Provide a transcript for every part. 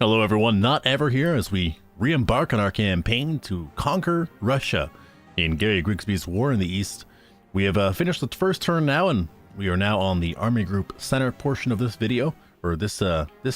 Hello everyone, Not Ever here as we re-embark on our campaign to conquer Russia in Gary Grigsby's War in the East. We have finished the first turn now, and we are now on the Army Group Center portion of this video, or this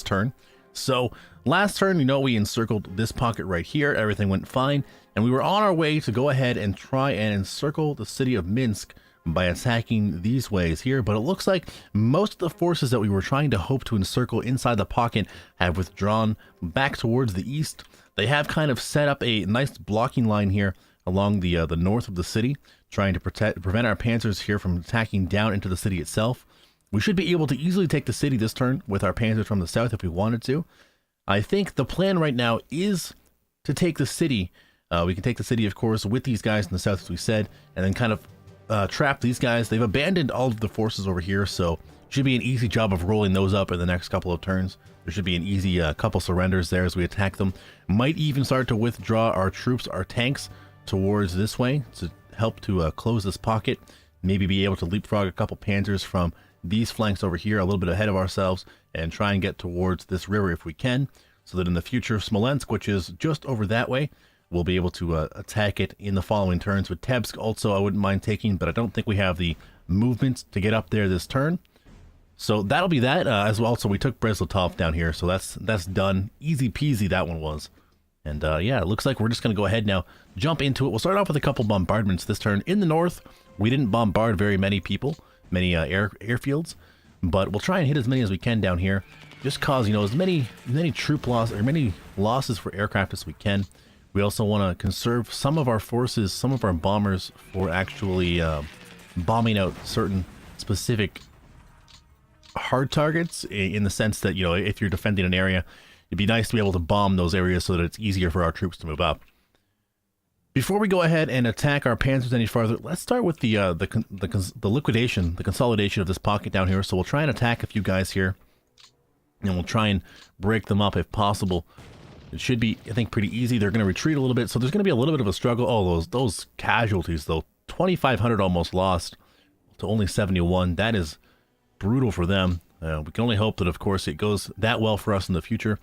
turn. So last turn, we encircled this pocket right here, everything went fine, and we were on our way to go ahead and try and encircle the city of Minsk by attacking these ways here, but it looks like most of the forces that we were trying to hope to encircle inside the pocket have withdrawn back towards the east. They have kind of set up a nice blocking line here along the north of the city, trying to prevent our panzers here from attacking down into the city itself. We should be able to easily take the city this turn with our panzers from the south if we wanted to. I think the plan right now is to take the city. We can take the city, of course, with these guys in the south, as we said, and then kind of trap these guys. They've abandoned all of the forces over here, so it should be an easy job of rolling those up in the next couple of turns. There should be an easy couple surrenders there as we attack them. Might even start to withdraw our troops, our tanks, towards this way to help to close this pocket. Maybe be able to leapfrog a couple panzers from these flanks over here a little bit ahead of ourselves and try and get towards this river if we can, so that in the future Smolensk, which is just over that way, we'll be able to attack it in the following turns. With Tebsk also I wouldn't mind taking, but I don't think we have the movement to get up there this turn. So that'll be that as well. So we took Breslatov down here, so that's done. Easy peasy that one was. And yeah, it looks like we're just going to go ahead now, jump into it. We'll start off with a couple bombardments this turn. In the north, we didn't bombard very many people, many airfields, but we'll try and hit as many as we can down here. Just cause, as many troop loss or many losses for aircraft as we can. We also want to conserve some of our forces, some of our bombers, for actually bombing out certain specific hard targets, in the sense that, if you're defending an area, it'd be nice to be able to bomb those areas so that it's easier for our troops to move up. Before we go ahead and attack our panzers any farther, let's start with the liquidation, the consolidation of this pocket down here. So we'll try and attack a few guys here, and we'll try and break them up if possible. It should be, I think, pretty easy. They're going to retreat a little bit, so there's going to be a little bit of a struggle. Oh, those casualties, though. 2,500 almost lost to only 71. That is brutal for them. We can only hope that, of course, it goes that well for us in the future.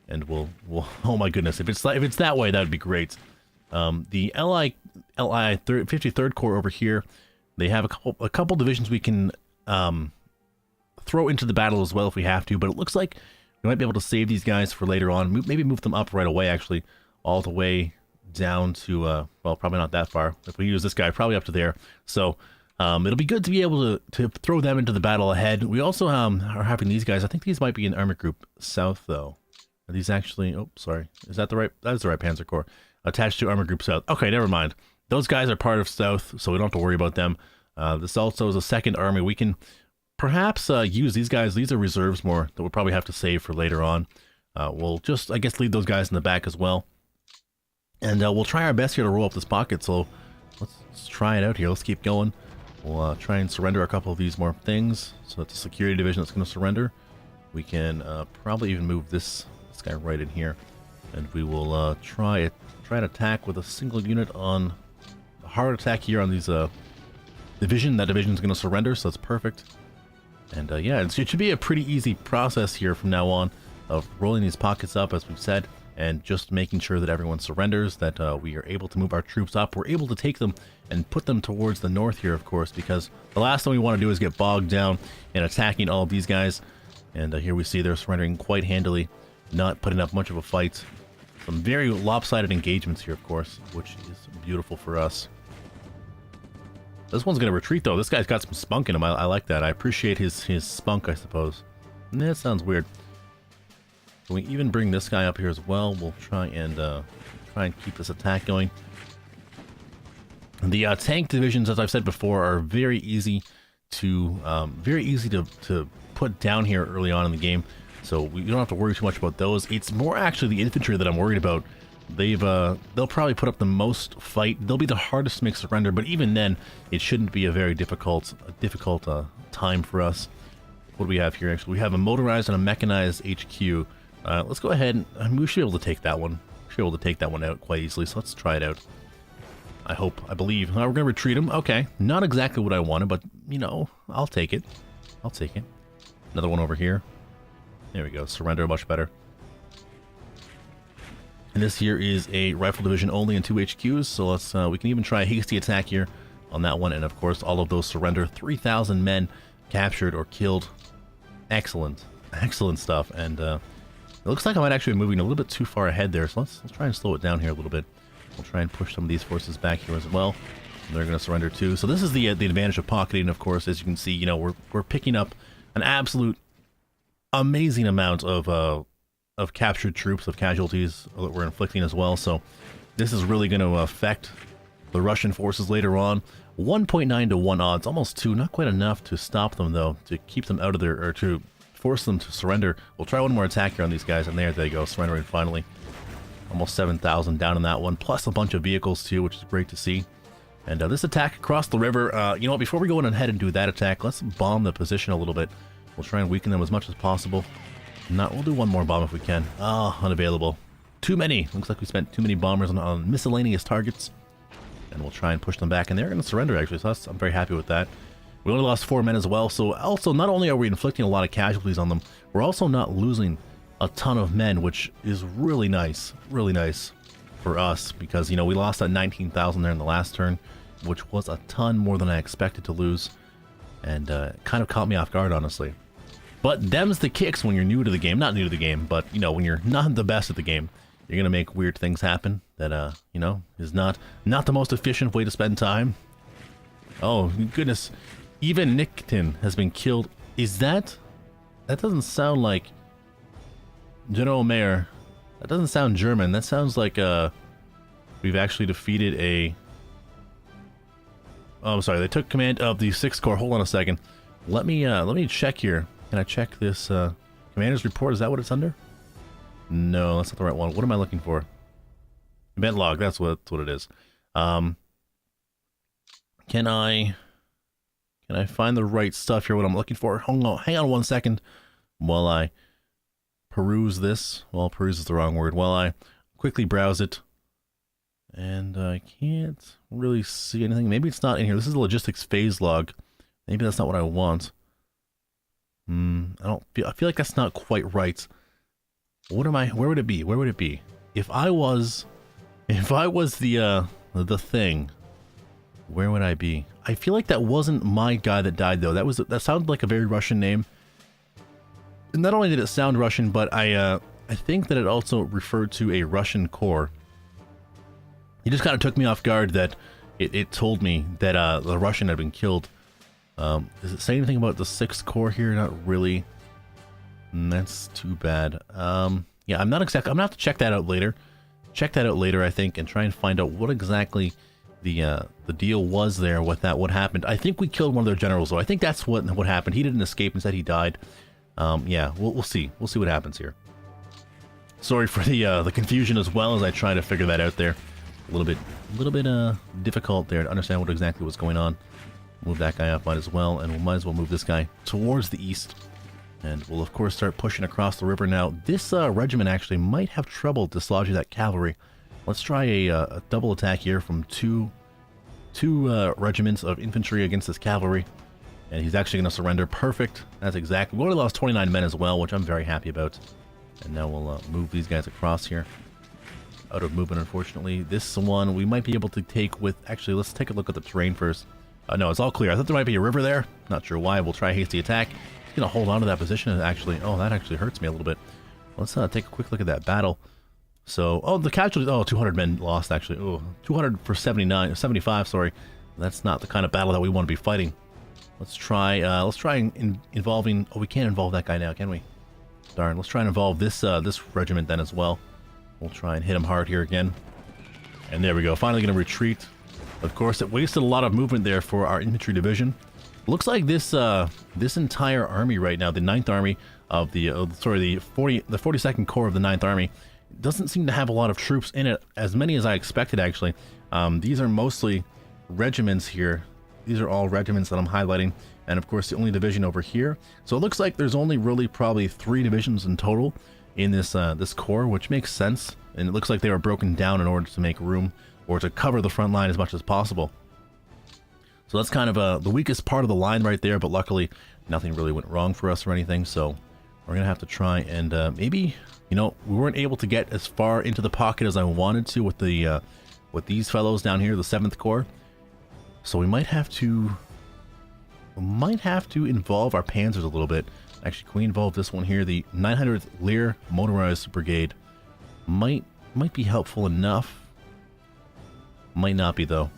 And we'll oh my goodness, if it's that way, that would be great. The LI 53rd Corps over here, they have a couple divisions we can throw into the battle as well if we have to. But it looks like we might be able to save these guys for later on. Maybe move them up right away, actually, all the way down to, well, probably not that far. If we use this guy, probably up to there. So it'll be good to be able to throw them into the battle ahead. We also are having these guys. I think these might be in Army Group South, though. Are these actually... Oh, sorry. Is that the right... That is the right Panzer Corps. Attached to Army Group South. Okay, never mind. Those guys are part of South, so we don't have to worry about them. This also is a second army. We can perhaps use these guys. These are reserves more that we'll probably have to save for later on. We'll just, I guess, leave those guys in the back as well. And we'll try our best here to roll up this pocket. So let's try it out here. Let's keep going. We'll try and surrender a couple of these more things. So that's a security division that's going to surrender. We can probably even move this guy right in here. And we will try and attack with a single unit on a hard attack here on these division. That division is going to surrender, so that's perfect. And yeah, it should be a pretty easy process here from now on of rolling these pockets up, as we've said, and just making sure that everyone surrenders, that we are able to move our troops up. We're able to take them and put them towards the north here, of course, because the last thing we want to do is get bogged down in attacking all of these guys. And here we see they're surrendering quite handily, not putting up much of a fight. Some very lopsided engagements here, of course, which is beautiful for us. This one's going to retreat, though. This guy's got some spunk in him. I like that. I appreciate his spunk, I suppose. That sounds weird. Can we even bring this guy up here as well? We'll try and keep this attack going. The tank divisions, as I've said before, are very easy to put down here early on in the game. So we don't have to worry too much about those. It's more actually the infantry that I'm worried about. They'll probably put up the most fight. They'll be the hardest to make surrender, but even then, it shouldn't be a very difficult time for us. What do we have here? Actually, we have a motorized and a mechanized HQ. Let's go ahead and we should be able to take that one. We should be able to take that one out quite easily. So let's try it out. I believe. We're gonna retreat them. Okay, not exactly what I wanted, but I'll take it. I'll take it. Another one over here. There we go. Surrender, much better. And this here is a rifle division only in 2 HQs, so let's we can even try a hasty attack here on that one, and of course all of those surrender. 3,000 men captured or killed. Excellent, excellent stuff. And it looks like I might actually be moving a little bit too far ahead there, so let's try and slow it down here a little bit. We'll try and push some of these forces back here as well. They're going to surrender too. So this is the advantage of pocketing, of course. As you can see, you know, we're picking up an absolute amazing amount of captured troops, of casualties that we're inflicting as well. So this is really going to affect the Russian forces later on. 1.9 to 1 odds, almost 2, not quite enough to stop them though, to keep them out of their, or to force them to surrender. We'll try one more attack here on these guys, and there they go, surrendering finally. Almost 7,000 down in that one, plus a bunch of vehicles too, which is great to see. And this attack across the river, you know what, before we go ahead and do that attack, let's bomb the position a little bit. We'll try and weaken them as much as possible. We'll do one more bomb if we can. Unavailable. Too many. Looks like we spent too many bombers on miscellaneous targets. And we'll try and push them back. And they're going to surrender, actually, so I'm very happy with that. We only lost 4 men as well, so also not only are we inflicting a lot of casualties on them, we're also not losing a ton of men, which is really nice for us, because, you know, we lost that 19,000 there in the last turn, which was a ton more than I expected to lose, and kind of caught me off guard, honestly. But them's the kicks when you're new to the game. Not new to the game, but, you know, when you're not the best at the game, you're going to make weird things happen that, you know, is not the most efficient way to spend time. Oh, goodness. Even Nickton has been killed. Is that... That doesn't sound like... General Mayor. That doesn't sound German. That sounds like, we've actually defeated a... Oh, I'm sorry. They took command of the 6th Corps. Hold on a second. Let me check here. Can I check this commander's report? Is that what it's under? No, that's not the right one. What am I looking for? Event log. That's what it is. Can I find the right stuff here? What I'm looking for? Hang on 1 second while I peruse this. Well, peruse is the wrong word. While I quickly browse it. And I can't really see anything. Maybe it's not in here. This is a logistics phase log. Maybe that's not what I want. I feel like that's not quite right. Where would it be? Where would it be? If I was the thing, where would I be? I feel like that wasn't my guy that died though. That sounded like a very Russian name. And not only did it sound Russian, but I think that it also referred to a Russian corps. It just kind of took me off guard that it told me that the Russian had been killed. Does it say anything about the 6th Corps here? Not really. That's too bad. Yeah, I'm gonna have to check that out later. I think, and try and find out what exactly the deal was there with that. What happened? I think we killed one of their generals, though. I think that's what happened. He didn't escape. Instead, he died. Yeah, we'll see. We'll see what happens here. Sorry for the confusion as well as I try to figure that out there. A little bit difficult there to understand what exactly was going on. Move that guy up might as well, and we might as well move this guy towards the east. And we'll of course start pushing across the river now. This regiment actually might have trouble dislodging that cavalry. Let's try a double attack here from two regiments of infantry against this cavalry. And he's actually going to surrender. Perfect. That's exactly. We only lost 29 men as well, which I'm very happy about. And now we'll move these guys across here. Out of movement, unfortunately. This one we might be able to take with... Actually, let's take a look at the terrain first. No, it's all clear. I thought there might be a river there. Not sure why. We'll try a hasty attack. He's going to hold on to that position. Actually, oh, that actually hurts me a little bit. Let's take a quick look at that battle. So, oh, the casualties... Oh, 200 men lost, actually. Oh, 200 for 75, sorry. That's not the kind of battle that we want to be fighting. Let's try involving... Oh, we can't involve that guy now, can we? Darn. Let's try and involve this regiment then as well. We'll try and hit him hard here again. And there we go. Finally going to retreat. Of course, it wasted a lot of movement there for our infantry division. Looks like this entire army right now, the 9th Army of the 42nd Corps of the 9th Army, doesn't seem to have a lot of troops in it, as many as I expected actually. These are mostly regiments here. These are all regiments that I'm highlighting, and of course the only division over here. So it looks like there's only really probably 3 divisions in total in this this corps, which makes sense. And it looks like they were broken down in order to make room or to cover the front line as much as possible. So that's kind of the weakest part of the line right there, but luckily nothing really went wrong for us or anything. So we're gonna have to try and maybe you know, we weren't able to get as far into the pocket as I wanted to with the with these fellows down here, the 7th Corps. So we might have to involve our panzers a little bit. Actually, can we involve this one here? The 900th Lear Motorized Brigade might be helpful enough. Might not be though.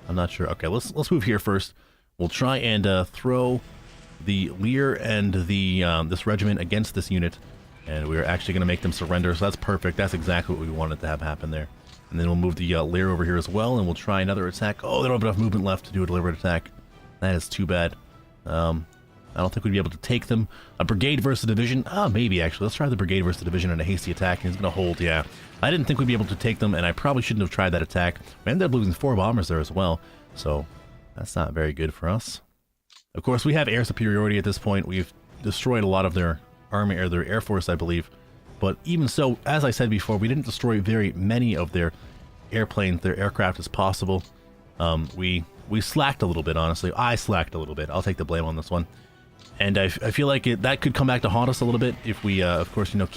I'm not sure. Okay, let's move here first. We'll try and throw the Lear and the this regiment against this unit, and we're actually going to make them surrender. So that's perfect. That's exactly what we wanted to have happen there. And then we'll move the Lear over here as well, and we'll try another attack. Oh, they don't have enough movement left to do a deliberate attack. That is too bad. I don't think we'd be able to take them. A brigade versus a division? Maybe actually. Let's try the brigade versus the division in a hasty attack, and he's going to hold. Yeah, I didn't think we'd be able to take them, and I probably shouldn't have tried that attack. We ended up losing 4 bombers there as well, so that's not very good for us. Of course, we have air superiority at this point. We've destroyed a lot of their army, or their air force, I believe. But even so, as I said before, we didn't destroy very many of their airplanes, their aircraft as possible. We slacked a little bit, honestly. I slacked a little bit. I'll take the blame on this one. And I feel like that could come back to haunt us a little bit if we, of course, you know,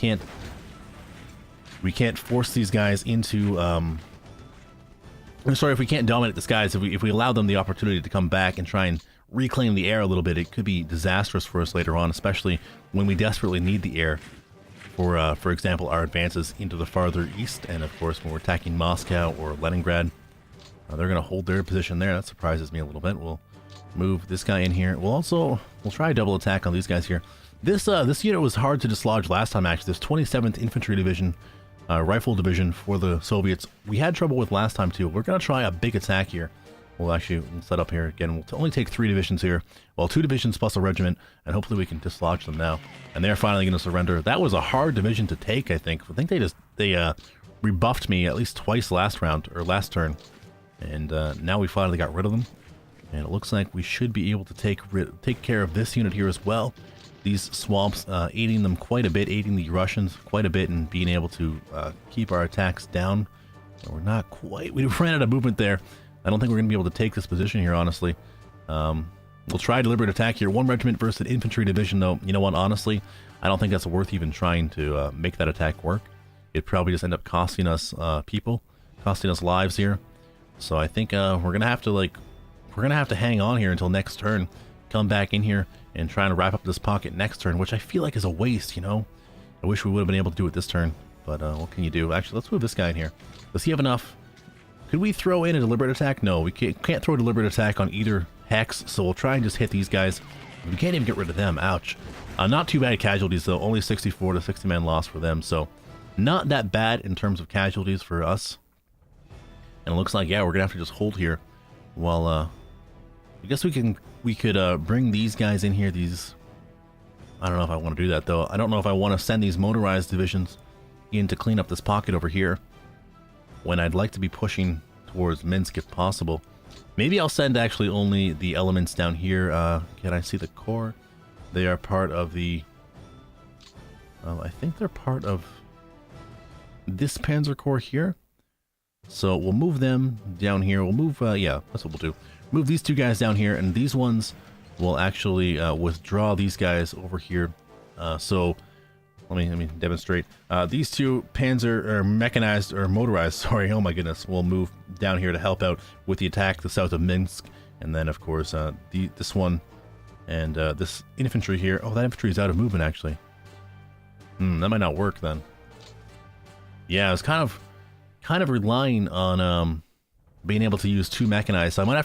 we can't force these guys into, I'm sorry, if we can't dominate the skies, if we allow them the opportunity to come back and try and reclaim the air a little bit, it could be disastrous for us later on, especially when we desperately need the air for example, our advances into the farther east, and of course when we're attacking Moscow or Leningrad. They're going to hold their position there. That surprises me a little bit. We'll move this guy in here. We'll try a double attack on these guys here. This unit was hard to dislodge last time, actually. This 27th Infantry Division, Rifle Division for the Soviets, we had trouble with last time too. We're going to try a big attack here. We'll set up here again. We'll only take 3 divisions here. Well, 2 divisions plus a regiment, and hopefully we can dislodge them now. And they're finally going to surrender. That was a hard division to take, I think. I think they rebuffed me at least twice last turn. And now we finally got rid of them. And it looks like we should be able to take care of this unit here as well. These swamps aiding them quite a bit, aiding the Russians quite a bit in being able to keep our attacks down. We're not quite... We ran out of movement there. I don't think we're going to be able to take this position here, honestly. We'll try a deliberate attack here. 1 regiment versus an infantry division, though. You know what? Honestly, I don't think that's worth even trying to make that attack work. It'd probably just end up costing us people, costing us lives here. So I think we're gonna have to hang on here until next turn. Come back in here and try and wrap up this pocket next turn, which I feel like is a waste. You know, I wish we would have been able to do it this turn, but what can you do? Actually, let's move this guy in here. Does he have enough? Could we throw in a deliberate attack? No, we can't throw a deliberate attack on either hex, so we'll try and just hit these guys. We can't even get rid of them. Ouch. Not too bad casualties, though. Only 64 to 60 man loss for them, so not that bad in terms of casualties for us. And it looks like, yeah, we're gonna have to just hold here while I guess we could bring these guys in here. I don't know if I want to do that, though. I don't know if I want to send these motorized divisions in to clean up this pocket over here, when I'd like to be pushing towards Minsk if possible. Maybe I'll send actually only the elements down here. Can I see the Corps? They are part of the... I think they're part of this Panzer Corps here. So we'll move them down here. We'll move, yeah, that's what we'll do. Move these 2 guys down here, and these ones will actually withdraw these guys over here. So let me demonstrate. These 2 panzer or mechanized or motorized, sorry, oh my goodness, will move down here to help out with the attack to the south of Minsk, and then of course this one and this infantry here. Oh, that infantry is out of movement actually. That might not work then. Yeah, I was kind of relying on being able to use 2 mechanized. So I might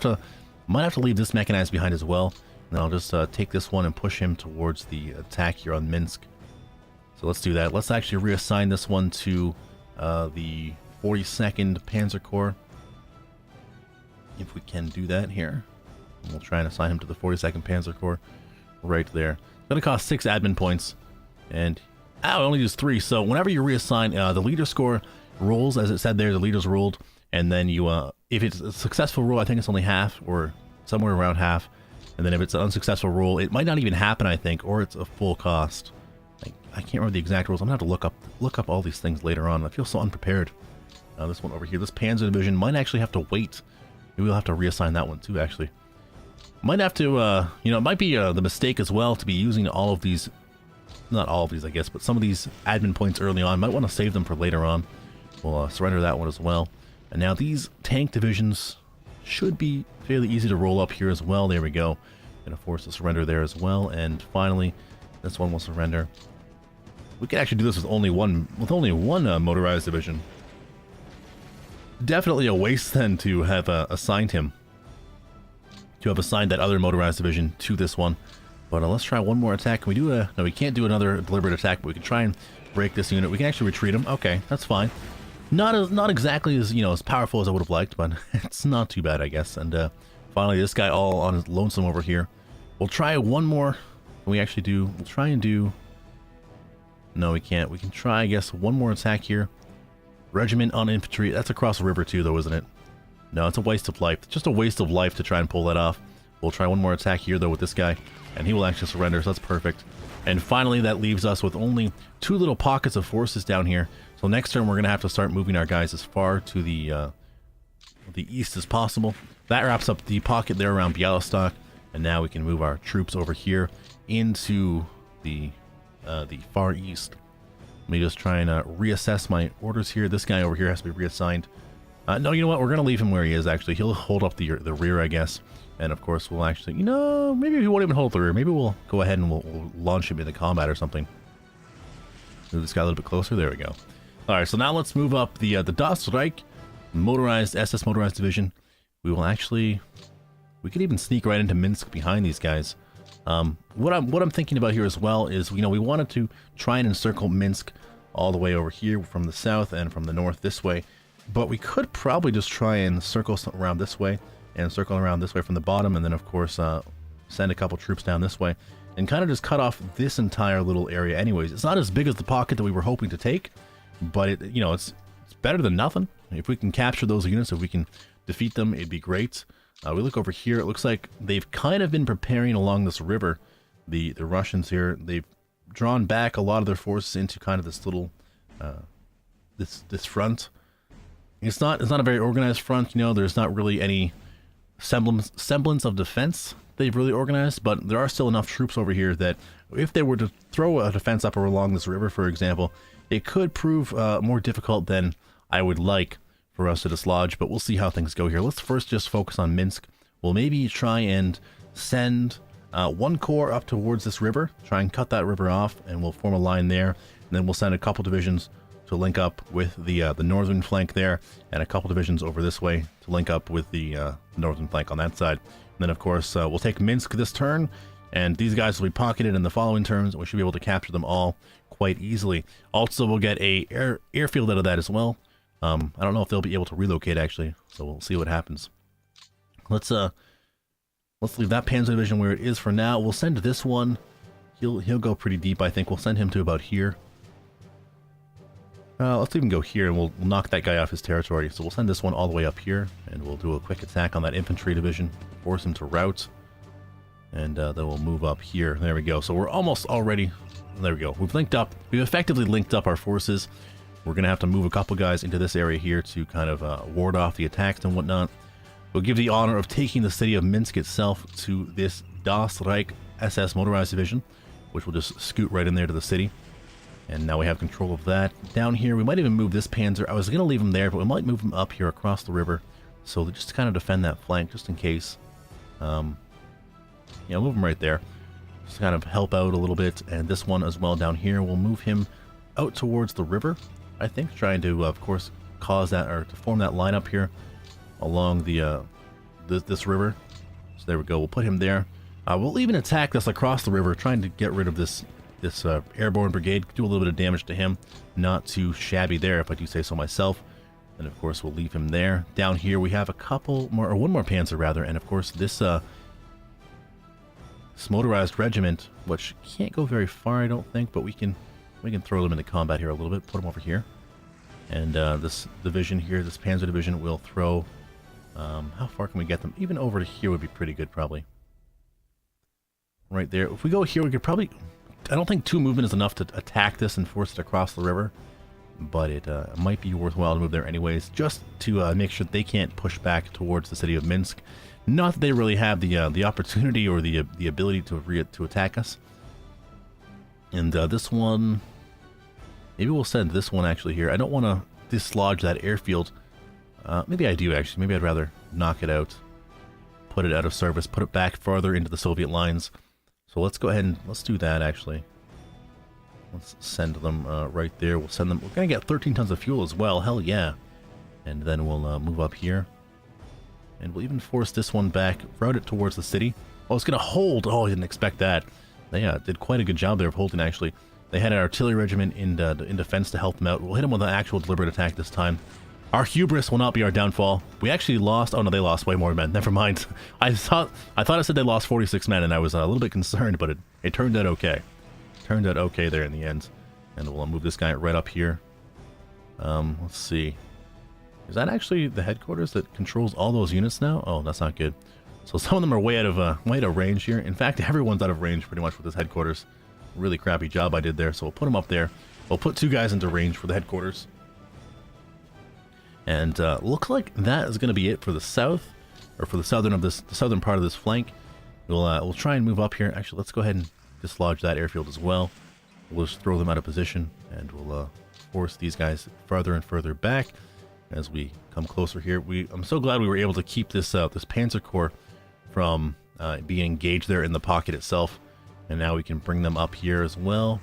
have to leave this mechanized behind as well. And then I'll just take this one and push him towards the attack here on Minsk. So let's do that. Let's actually reassign this one to the 42nd Panzer Corps, if we can do that here. And we'll try and assign him to the 42nd Panzer Corps right there. It's going to cost 6 admin points, and I only use 3. So whenever you reassign, the leader score rolls, as it said there, the leaders rolled, and then you, if it's a successful roll, I think it's only half, or somewhere around half, and then if it's an unsuccessful roll, it might not even happen, I think, or it's a full cost. I can't remember the exact rules. I'm gonna have to look up all these things later on. I feel so unprepared. This one over here, this Panzer Division might actually have to wait. Maybe we'll have to reassign that one too, actually. Might have to, you know, it might be the mistake as well to be using all of these not all of these, I guess, but some of these admin points early on. Might want to save them for later on. We'll surrender that one as well. And now these tank divisions should be fairly easy to roll up here as well. There we go. Gonna force a surrender there as well. And finally, this one will surrender. We can actually do this with only one motorized division. Definitely a waste then to have assigned him. To have assigned that other motorized division to this one. But let's try one more attack. Can we do a... No, we can't do another deliberate attack, but we can try and break this unit. We can actually retreat him. Okay, that's fine. Not exactly as, as powerful as I would have liked, but it's not too bad, I guess. And finally, this guy all on his lonesome over here. We'll try one more. Can we actually do... We'll try and do... No, we can't. We can try, I guess, one more attack here. Regiment on infantry. That's across the river too, though, isn't it? No, it's a waste of life. Just a waste of life to try and pull that off. We'll try one more attack here, though, with this guy. And he will actually surrender, so that's perfect. And finally, that leaves us with only 2 little pockets of forces down here. So next turn, we're going to have to start moving our guys as far to the east as possible. That wraps up the pocket there around Bialystok. And now we can move our troops over here into the far east. Let me just try and reassess my orders here. This guy over here has to be reassigned. No, you know what? We're going to leave him where he is, actually. He'll hold up the rear, I guess. And, of course, we'll actually... maybe he won't even hold the rear. Maybe we'll go ahead and we'll launch him into combat or something. Move this guy a little bit closer. There we go. All right, so now let's move up the Das Reich motorized SS motorized division. We will actually... We could even sneak right into Minsk behind these guys. What I'm thinking about here as well is, we wanted to try and encircle Minsk all the way over here from the south and from the north this way. But we could probably just try and circle around this way and circle around this way from the bottom, and then, of course, send a couple troops down this way and kind of just cut off this entire little area anyways. It's not as big as the pocket that we were hoping to take, but it's better than nothing. If we can capture those units, if we can defeat them, it'd be great. We look over here, it looks like they've kind of been preparing along this river. The Russians here, they've drawn back a lot of their forces into kind of this little this front. It's not a very organized front, there's not really any semblance of defense they've really organized, but there are still enough troops over here that if they were to throw a defense up or along this river, for example, it could prove more difficult than I would like for us to dislodge, but we'll see how things go here. Let's first just focus on Minsk. We'll maybe try and send one corps up towards this river, try and cut that river off, and we'll form a line there, and then we'll send a couple divisions to link up with the northern flank there, and a couple divisions over this way to link up with the northern flank on that side. And then, of course, we'll take Minsk this turn, and these guys will be pocketed in the following turns, and we should be able to capture them all quite easily. Also, we'll get a airfield out of that as well. I don't know if they'll be able to relocate, actually, so we'll see what happens. Let's leave that Panzer Division where it is for now. We'll send this one. He'll go pretty deep, I think. We'll send him to about here. Let's even go here, and we'll knock that guy off his territory. So we'll send this one all the way up here, and we'll do a quick attack on that infantry division, force him to rout, and then we'll move up here. There we go. So we're almost already... There we go. We've linked up. We've effectively linked up our forces. We're going to have to move a couple guys into this area here to kind of ward off the attacks and whatnot. We'll give the honor of taking the city of Minsk itself to this Das Reich SS Motorized Division, which will just scoot right in there to the city. And now we have control of that. Down here, we might even move this Panzer. I was going to leave him there, but we might move him up here across the river. So just to kind of defend that flank, just in case. Yeah, move him right there. Just to kind of help out a little bit. And this one as well down here, we'll move him out towards the river, I think. Trying to, of course, cause that, or to form that line up here along the this river. So there we go. We'll put him there. We'll even attack this across the river, trying to get rid of this airborne brigade, do a little bit of damage to him. Not too shabby there, if I do say so myself. And of course, we'll leave him there. Down here, we have a couple more, or one more Panzer rather, and of course this motorized regiment, which can't go very far, I don't think, but we can throw them into combat here a little bit. Put them over here, and this division here, this Panzer division, will throw. How far can we get them? Even over to here would be pretty good, probably. Right there. If we go here, we could probably... I don't think 2 movement is enough to attack this and force it across the river, but it might be worthwhile to move there anyways, just to make sure they can't push back towards the city of Minsk. Not that they really have the opportunity or the ability to attack us. And this one, maybe we'll send this one actually here. I don't want to dislodge that airfield. Maybe I do actually. Maybe I'd rather knock it out, put it out of service, put it back farther into the Soviet lines. So let's go ahead and let's do that actually. Let's send them right there. We'll send them. We're going to get 13 tons of fuel as well. Hell yeah. And then we'll move up here. And we'll even force this one back, route it towards the city. Oh, it's going to hold. Oh, I didn't expect that. They did quite a good job there of holding, actually. They had an artillery regiment in defense to help them out. We'll hit them with an actual deliberate attack this time. Our hubris will not be our downfall. We actually lost... Oh, no, they lost way more men. Never mind. I thought I said they lost 46 men, and I was a little bit concerned, but it turned out okay. Turned out okay there in the end. And we'll move this guy right up here. Let's see. Is that actually the headquarters that controls all those units now? Oh, that's not good. So some of them are way out of range here. In fact, everyone's out of range pretty much with this headquarters. Really crappy job I did there. So we'll put them up there. We'll put 2 guys into range for the headquarters. And looks like that is going to be it for the south, or for the southern part of this flank. We'll try and move up here. Actually, let's go ahead and dislodge that airfield as well. We'll just throw them out of position, and we'll force these guys further and further back as we come closer here. I'm so glad we were able to keep this this Panzer Corps from being engaged there in the pocket itself, and now we can bring them up here as well.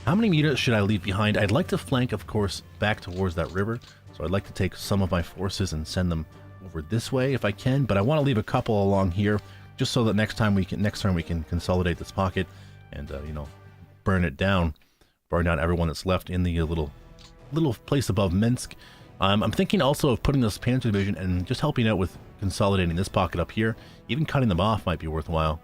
How many units should I leave behind? I'd like to flank, of course, back towards that river. So I'd like to take some of my forces and send them over this way if I can, but I want to leave a couple along here just so that next turn we can consolidate this pocket and you know, burn down everyone that's left in the little place above Minsk. I'm thinking also of putting this Panzer Division and just helping out with consolidating this pocket up here. Even cutting them off might be worthwhile.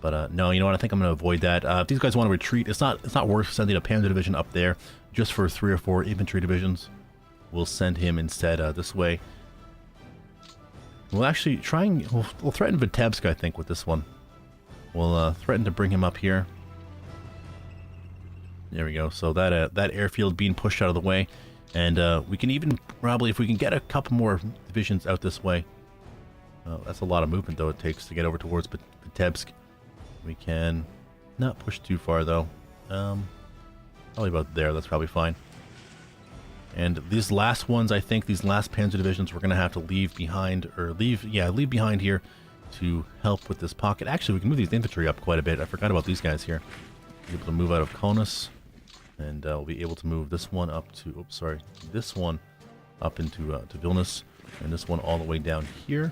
But no, you know what? I think I'm going to avoid that. If these guys want to retreat, it's not worth sending a Panzer Division up there just for 3 or 4 infantry divisions. We'll send him instead this way. We'll actually try and we'll threaten Vitebsk, I think, with this one. We'll threaten to bring him up here. There we go. So that airfield being pushed out of the way, and we can even probably, if we can get a couple more divisions out this way. That's a lot of movement though it takes to get over towards Vitebsk. We can not push too far though. Probably about there. That's probably fine. And these last ones, I think these last Panzer divisions, we're going to have to leave behind, or leave behind here to help with this pocket. Actually, we can move these infantry up quite a bit. I forgot about these guys here. Be able to move out of Konus, and we'll be able to move this one up to, oops, sorry, this one up into to Vilnius, and this one all the way down here.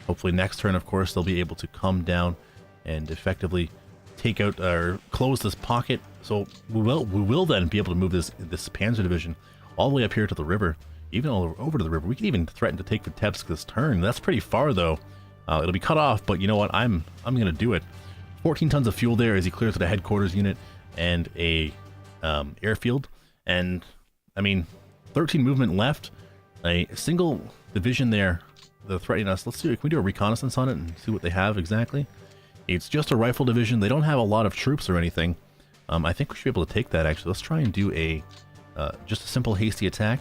Hopefully next turn, of course, they'll be able to come down and effectively take out or close this pocket. So we will then be able to move this Panzer division all the way up here to the river, even all over to the river. We can even threaten to take Vitebsk this turn. That's pretty far though. It'll be cut off, but you know what? I'm gonna do it. 14 tons of fuel there as he clears to the headquarters unit and a airfield, and I mean 13 movement left. A single division there. They're threatening us. Let's see. Can we do a reconnaissance on it and see what they have exactly? It's just a rifle division. They don't have a lot of troops or anything. I think we should be able to take that actually. Let's try and do a just a simple hasty attack,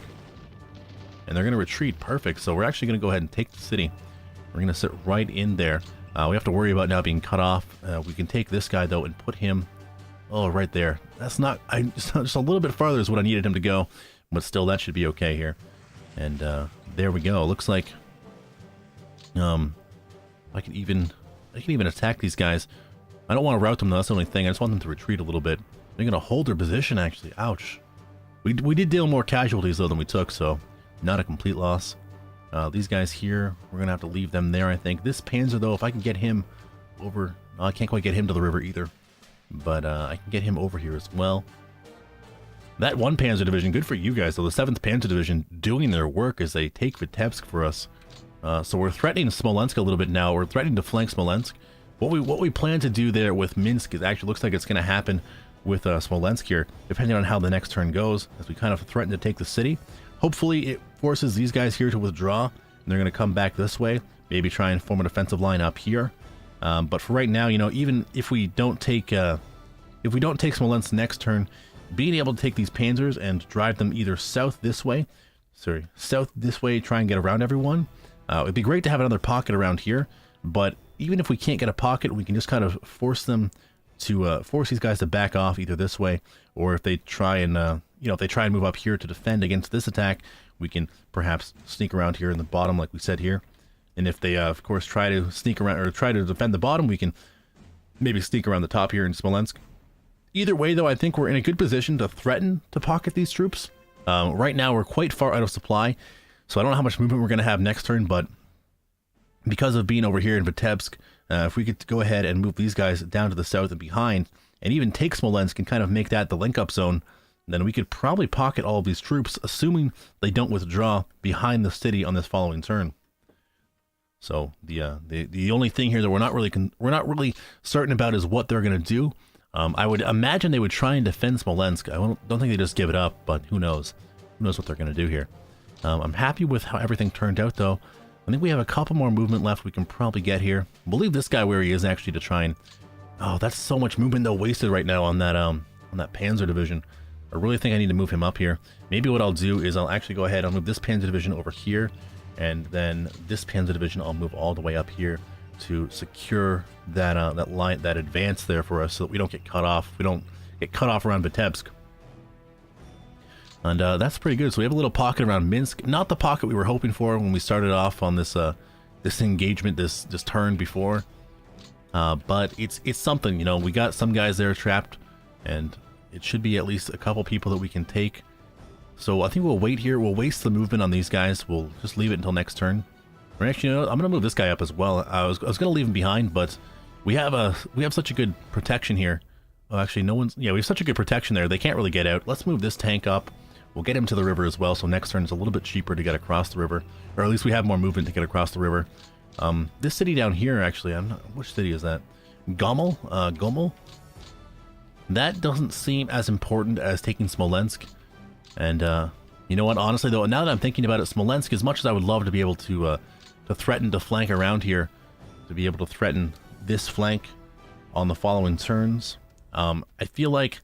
and they're going to retreat. Perfect. So we're actually going to go ahead and take the city. We're going to sit right in there. We have to worry about now being cut off. We can take this guy though and put him, oh, right there. That's not, just a little bit farther is what I needed him to go, but still that should be okay here. And there we go. Looks like I can even attack these guys. I don't want to rout them though. That's the only thing. I just want them to retreat a little bit. They're going to hold their position actually. Ouch. We did deal more casualties though than we took, so not a complete loss. These guys here, we're going to have to leave them there, I think. This Panzer though, if I can get him over, I can't quite get him to the river either, but I can get him over here as well. That one Panzer division, good for you guys though. The 7th Panzer Division doing their work as they take Vitebsk for us. So we're threatening Smolensk a little bit now. We're threatening to flank Smolensk. What we plan to do there with Minsk is actually looks like it's going to happen with Smolensk here, depending on how the next turn goes, as we kind of threaten to take the city. Hopefully it forces these guys here to withdraw, and they're going to come back this way, maybe try and form a defensive line up here. But for right now, you know, even if we don't take Smolensk next turn, being able to take these panzers and drive them either south this way, try and get around everyone. It'd be great to have another pocket around here, but even if we can't get a pocket, we can just kind of force them to force these guys to back off either this way, or if they try and if they try and move up here to defend against this attack, we can perhaps sneak around here in the bottom like we said here. And if they of course try to sneak around or try to defend the bottom, we can maybe sneak around the top here in Smolensk. Either way though, I think we're in a good position to threaten to pocket these troops. Right now we're quite far out of supply, so I don't know how much movement we're going to have next turn, but because of being over here in Vitebsk, if we could go ahead and move these guys down to the south and behind, and even take Smolensk and kind of make that the link-up zone, then we could probably pocket all of these troops, assuming they don't withdraw behind the city on this following turn. So the only thing here that we're not really certain about is what they're going to do. I would imagine they would try and defend Smolensk. I don't think they just give it up, but who knows? Who knows what they're going to do here? I'm happy with how everything turned out, though. I think we have a couple more movement left we can probably get here. We'll leave this guy where he is actually to try and... Oh, that's so much movement though wasted right now on that Panzer division. I really think I need to move him up here. Maybe what I'll do is I'll actually go ahead, I'll move this Panzer division over here, and then this Panzer division I'll move all the way up here to secure that that line, that advance there for us, so that we don't get cut off. We don't get cut off around Vitebsk. And that's pretty good. So we have a little pocket around Minsk. Not the pocket we were hoping for when we started off on this this engagement, this turn before. But it's something, you know. We got some guys there trapped, and it should be at least a couple people that we can take. So I think we'll wait here. We'll waste the movement on these guys. We'll just leave it until next turn. Or actually, you know, I'm gonna move this guy up as well. I was gonna leave him behind, but we have such a good protection here. Oh, actually, no one's. Yeah, we have such a good protection there. They can't really get out. Let's move this tank up. We'll get him to the river as well, so next turn is a little bit cheaper to get across the river. Or at least we have more movement to get across the river. This city down here, actually, I'm not, which city is that? Gomel? Gomel? That doesn't seem as important as taking Smolensk. And, you know what, honestly though, now that I'm thinking about it, Smolensk, as much as I would love to be able to threaten to flank around here, to be able to threaten this flank on the following turns, I feel like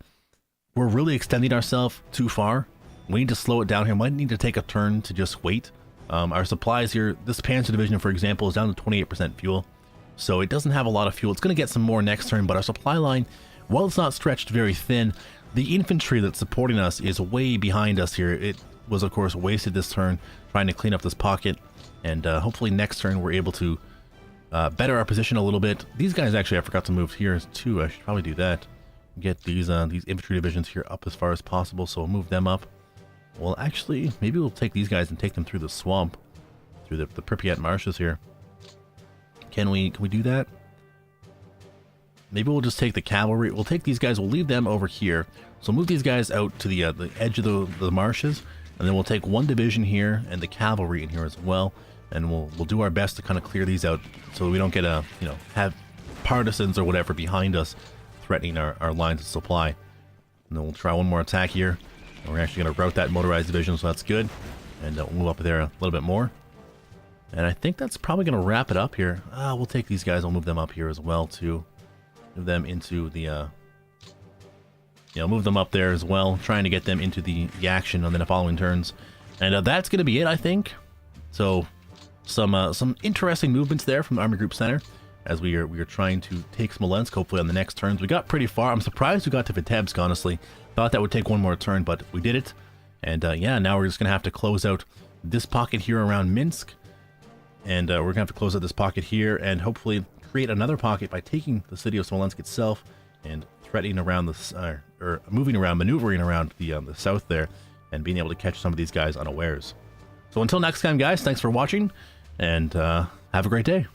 we're really extending ourselves too far. We need to slow it down here. Might need to take a turn to just wait. Our supplies here, this Panzer division, for example, is down to 28% fuel. So it doesn't have a lot of fuel. It's going to get some more next turn, but our supply line, while it's not stretched very thin, the infantry that's supporting us is way behind us here. It was, of course, wasted this turn trying to clean up this pocket. And hopefully next turn we're able to better our position a little bit. These guys, actually, I forgot to move here too. I should probably do that. Get these infantry divisions here up as far as possible, so we'll move them up. Well, actually, maybe we'll take these guys and take them through the swamp, through the Pripyat marshes here. Can we do that? Maybe we'll just take the cavalry. We'll take these guys. We'll leave them over here. So move these guys out to the edge of the marshes, and then we'll take one division here and the cavalry in here as well. And we'll do our best to kind of clear these out so we don't get have partisans or whatever behind us threatening our lines of supply. And then we'll try one more attack here. And we're actually going to rout that motorized division, so that's good. And we'll move up there a little bit more. And I think that's probably going to wrap it up here. We'll take these guys. We'll move them up here as well too. Move them into the, move them up there as well. Trying to get them into the action on the following turns. And that's going to be it, I think. So some interesting movements there from the Army Group Center as we are trying to take Smolensk, hopefully on the next turns. We got pretty far. I'm surprised we got to Vitebsk, honestly. Thought that would take one more turn, but we did it. And yeah, now we're just going to have to close out this pocket here around Minsk. And we're going to have to close out this pocket here and hopefully create another pocket by taking the city of Smolensk itself and threatening around the, or moving around, maneuvering around the south there and being able to catch some of these guys unawares. So until next time, guys, thanks for watching and have a great day.